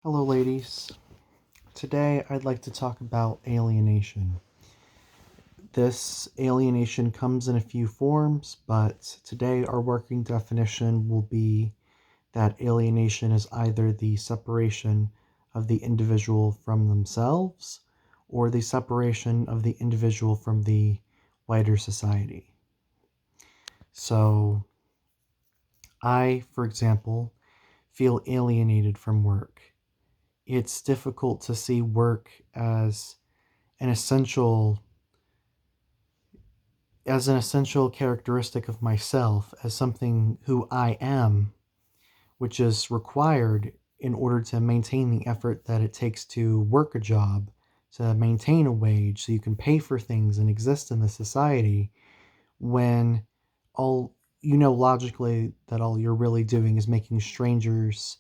Hello, ladies. Today I'd like to talk about alienation. This alienation comes in a few forms, but today our working definition will be that alienation is either the separation of the individual from themselves or the separation of the individual from the wider society. So, I, for example, feel alienated from work. It's difficult to see work an essential an essential characteristic of myself, as something who I am, which is required in order to maintain the effort that it takes to work a job, to maintain a wage so you can pay for things and exist in the society, when all logically that all you're really doing is making strangers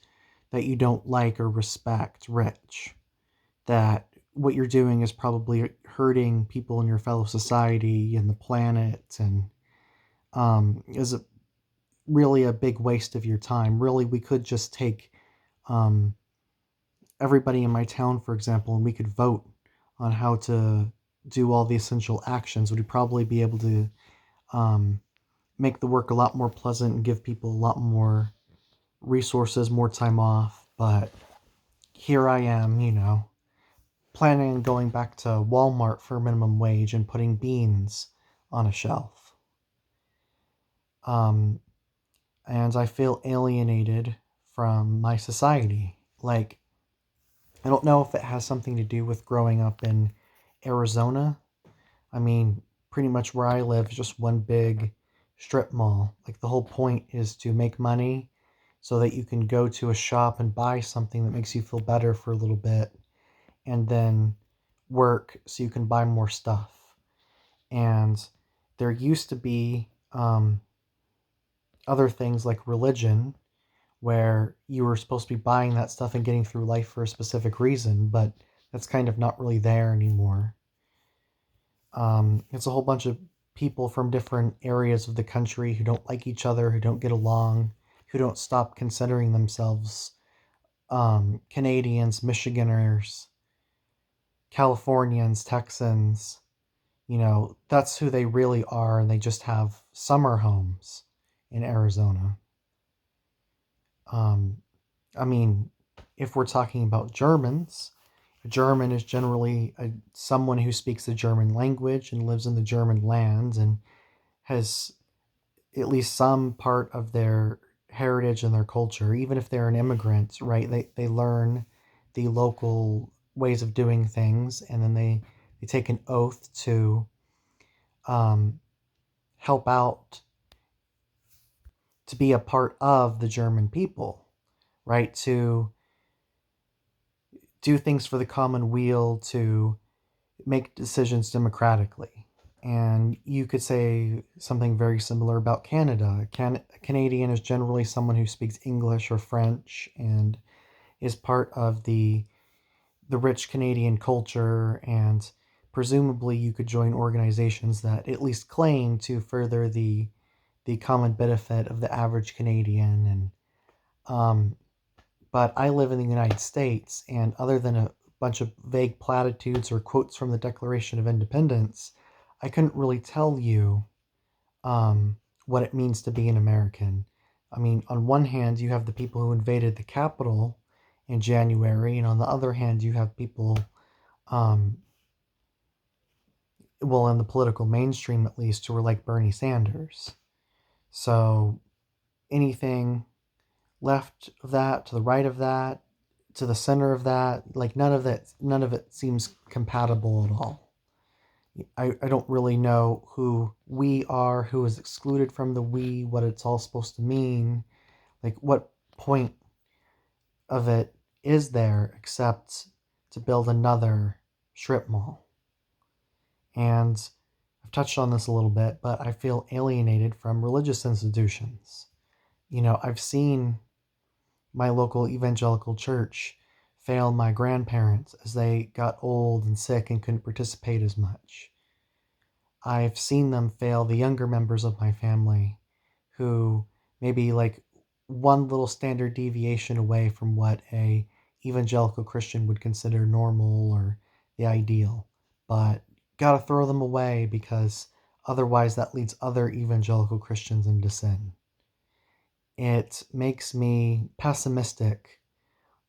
that you don't like or respect rich, that what you're doing is probably hurting people in your fellow society and the planet, and is really a big waste of your time. Really, we could just take um, everybody in my town, for example, and we could vote on how to do all the essential actions. We'd probably be able to um, make the work a lot more pleasant and give people a lot more resources, more time off. But here I am, planning on going back to Walmart for minimum wage and putting beans on a shelf. Um, and I feel alienated from my society. Like, I don't know if it has something to do with growing up in Arizona. I mean, pretty much where I live is just one big strip mall. Like, the whole point is to make money so that you can go to a shop and buy something that makes you feel better for a little bit and then work so you can buy more stuff. And there used to be other things like religion where you were supposed to be buying that stuff and getting through life for a specific reason, but that's kind of not really there anymore. It's a whole bunch of people from different areas of the country who don't like each other, who don't get along, who don't stop considering themselves Canadians, Michiganers, Californians, Texans. That's who they really are, and they just have summer homes in Arizona. Um, I mean, if we're talking about Germans, a German is generally someone who speaks the German language and lives in the German lands and has at least some part of their heritage and their culture, even if they're an immigrant, right? They learn the local ways of doing things, and then they take an oath to um, help out, to be a part of the German people, right? To do things for the common weal, to make decisions democratically. And you could say something very similar about Canada. A Canadian is generally someone who speaks English or French and is part of the rich Canadian culture, and presumably you could join organizations that at least claim to further the common benefit of the average Canadian. And but I live in the United States, and other than a bunch of vague platitudes or quotes from the Declaration of Independence, I couldn't really tell you what it means to be an American. I mean, on one hand, you have the people who invaded the Capitol in January, and on the other hand, you have people, um, well, in the political mainstream at least, who were like Bernie Sanders. So anything left of that, to the right of that, to the center of that, like none of it seems compatible at all. I don't really know who we are, who is excluded from the we, what it's all supposed to mean, like what point of it is there except to build another strip mall. And I've touched on this a little bit, but I feel alienated from religious institutions. I've seen my local evangelical church failed my grandparents as they got old and sick and couldn't participate as much. I've seen them fail the younger members of my family who maybe like one little standard deviation away from what a evangelical Christian would consider normal or the ideal. But gotta throw them away because otherwise that leads other evangelical Christians into sin. It makes me pessimistic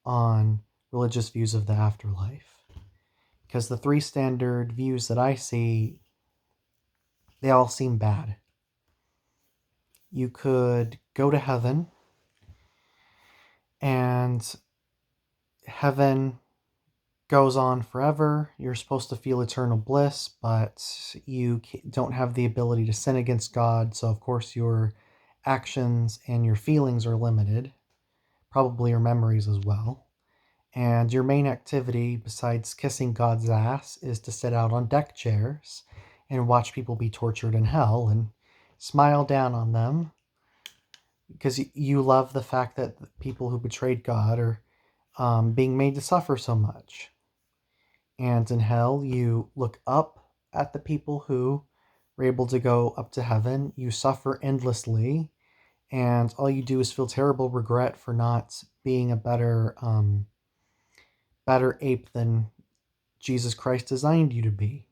on religious views of the afterlife. Because the three standard views that I see, they all seem bad. You could go to heaven, and heaven goes on forever. You're supposed to feel eternal bliss, but you don't have the ability to sin against God, so of course your actions and your feelings are limited, probably your memories as well. And your main activity, besides kissing God's ass, is to sit out on deck chairs and watch people be tortured in hell and smile down on them because you love the fact that the people who betrayed God are being made to suffer so much. And in hell, you look up at the people who were able to go up to heaven. You suffer endlessly, and all you do is feel terrible regret for not being a better ape than Jesus Christ designed you to be.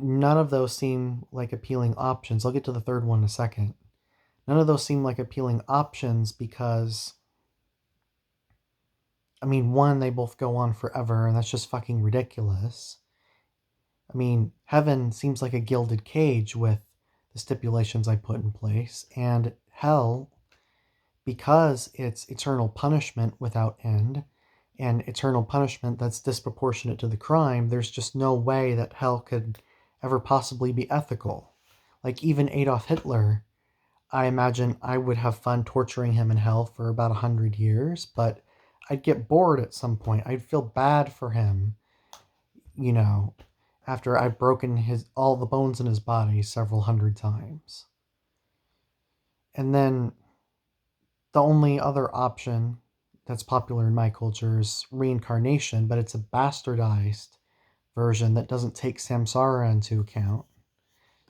None of those seem like appealing options. I'll get to the third one in a second. None of those seem like appealing options because, I mean, one, they both go on forever, and that's just fucking ridiculous. I mean, heaven seems like a gilded cage with the stipulations I put in place, and hell, because it's eternal punishment without end, and eternal punishment that's disproportionate to the crime, there's just no way that hell could ever possibly be ethical. Like, even Adolf Hitler, I imagine I would have fun torturing him in hell for about 100 years, but I'd get bored at some point. I'd feel bad for him, you know, after I've broken all the bones in his body several hundred times. And then the only other option that's popular in my culture is reincarnation, but it's a bastardized version that doesn't take samsara into account.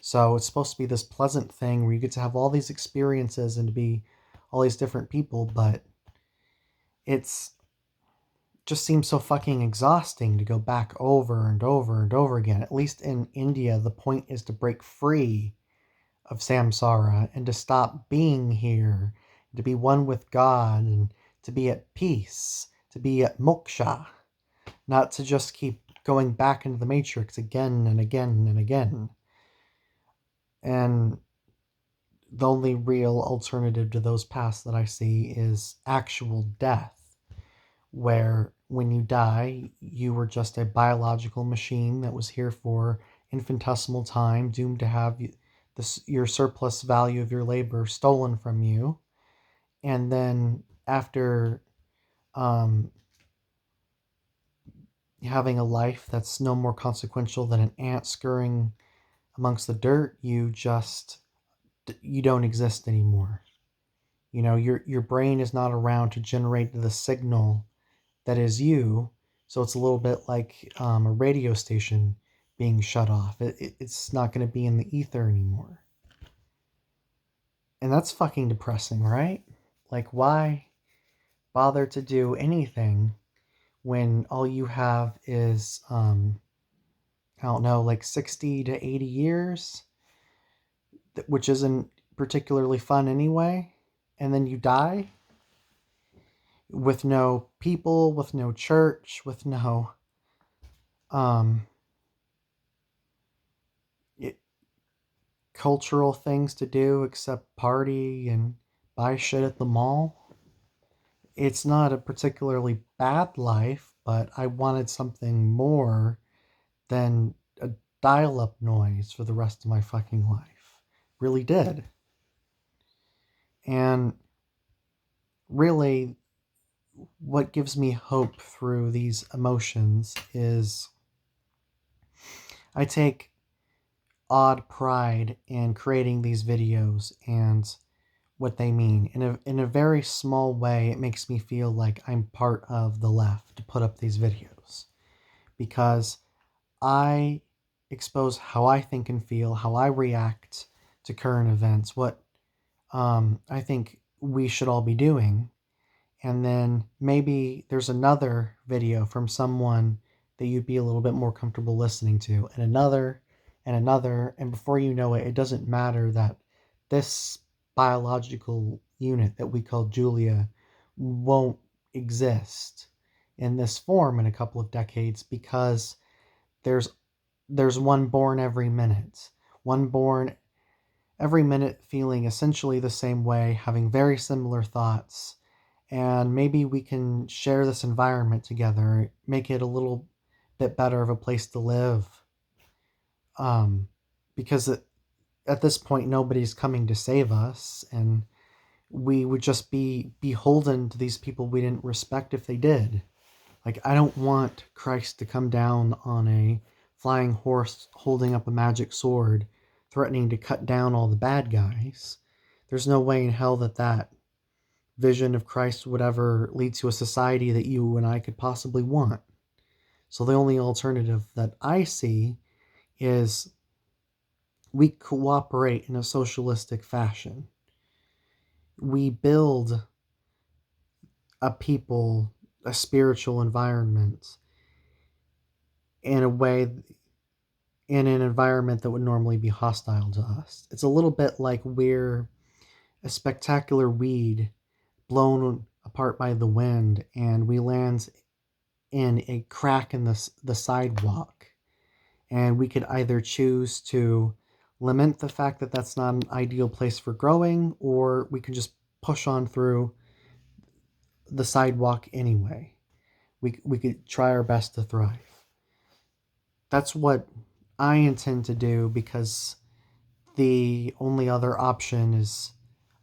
So it's supposed to be this pleasant thing where you get to have all these experiences and to be all these different people, but it's just seems so fucking exhausting to go back over and over and over again. At least in India, the point is to break free of samsara and to stop being here, to be one with God and to be at peace, to be at moksha, not to just keep going back into the matrix again and again and again. And the only real alternative to those paths that I see is actual death, where when you die, you were just a biological machine that was here for infinitesimal time, doomed to have your surplus value of your labor stolen from you. And then after having a life that's no more consequential than an ant scurrying amongst the dirt, you don't exist anymore. You know, your brain is not around to generate the signal that is you. So it's a little bit like a radio station being shut off. It's not going to be in the ether anymore. And that's fucking depressing, right? Like, why bother to do anything when all you have is, I don't know, like 60 to 80 years, which isn't particularly fun anyway, and then you die with no people, with no church, with no um, cultural things to do except party and buy shit at the mall. It's not a particularly bad life, but I wanted something more than a dial-up noise for the rest of my fucking life. Really did. And really, what gives me hope through these emotions is I take odd pride in creating these videos and what they mean. In a very small way, it makes me feel like I'm part of the left to put up these videos. Because I expose how I think and feel, how I react to current events, what I think we should all be doing. And then maybe there's another video from someone that you'd be a little bit more comfortable listening to, and another, and another. And before you know it, it doesn't matter that this biological unit that we call Julia won't exist in this form in a couple of decades, because there's there's one born every minute. One born every minute feeling essentially the same way, having very similar thoughts, and maybe we can share this environment together, make it a little bit better of a place to live. Um, because at this point, nobody's coming to save us, and we would just be beholden to these people we didn't respect if they did. Like, I don't want Christ to come down on a flying horse holding up a magic sword, threatening to cut down all the bad guys. There's no way in hell that that vision of Christ would ever lead to a society that you and I could possibly want. So the only alternative that I see is we cooperate in a socialistic fashion. We build a people, a spiritual environment in a way, in an environment that would normally be hostile to us. It's a little bit like we're a spectacular weed blown apart by the wind, and we land in a crack in the sidewalk. And we could either choose to lament the fact that that's not an ideal place for growing, or we can just push on through the sidewalk anyway. We could try our best to thrive. That's what I intend to do, because the only other option is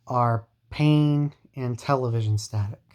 our pain and television static.